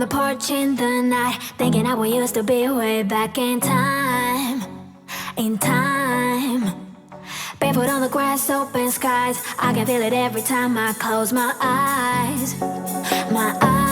the porch in the night, thinking how we used to be way back in time. In time. Barefoot on the grass, open skies. I can feel it every time I close my eyes. My eyes.